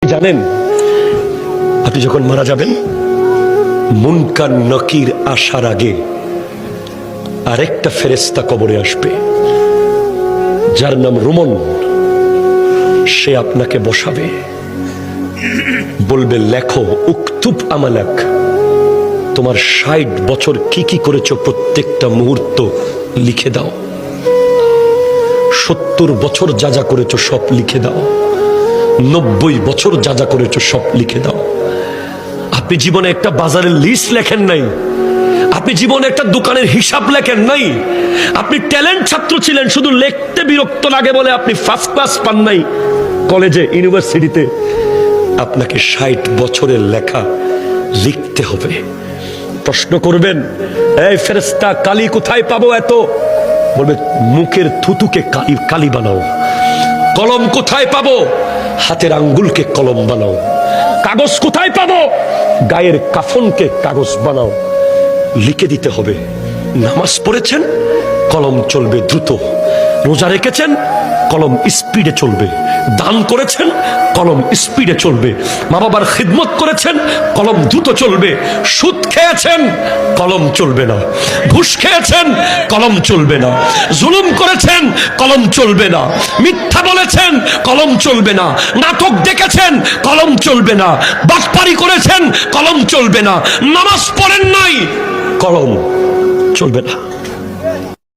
জানেন আপনি যখন মারা যাবেন মুনকার নকির আসার আগে আরেকটা ফেরেশতা কবরে আসবে যার নাম রুমন। সে আপনাকে বসাবে, বলবে লেখো উকতুব আমালাক, তোমার ৬০ বছর কি কি করেছো প্রত্যেকটা মুহূর্ত লিখে দাও। ৭০ বছর যা যা করেছো সব লিখে দাও। ৯০ বছর যা যা করেছো সব লিখে দাও। আপনি জীবনে একটা বাজারের লিস্ট লেখেন নাই, আপনি জীবনে একটা দোকানের হিসাব লেখেন নাই, আপনি ট্যালেন্ট ছাত্র ছিলেন, শুধু লিখতে বিরক্ত লাগে বলে আপনি ফার্স্ট ক্লাস পান নাই কলেজে ইউনিভার্সিটিতে। আপনাকে ৬০ বছরের লেখা লিখতে হবে। প্রশ্ন করবেন, এই ফেরেশতা কালি কোথায় পাবো এত? বলবে মুখের থুতুকে কালি বানাও। কলম কোথায় পাবো? হাতের আঙ্গুলকে কলম বানাও। কাগজ কোথায় পাবো? গায়ের কাফনকে কাগজ বানাও। লিখে দিতে হবে। নামাজ পড়েছেন, কলম চলবে দ্রুত। রোজা রেখেছেন, কলম স্পিডে চলবে। দান করেছেন, কলম স্পিডে চলবে। মা বাবার খিদমত করেছেন, কলম দ্রুত চলবে। সুদ খেয়েছেন, কলম চলবে না। ঘুষ খেয়েছেন, কলম চলবে না। জুলুম করেছেন, কলম চলবে না। মিথ্যা বলেছেন, কলম চলবে না। নাটক দেখেছেন, কলম চলবে না। বাটপারি করেছেন, কলম চলবে না। নামাজ পড়েন নাই, কলম চলবে না।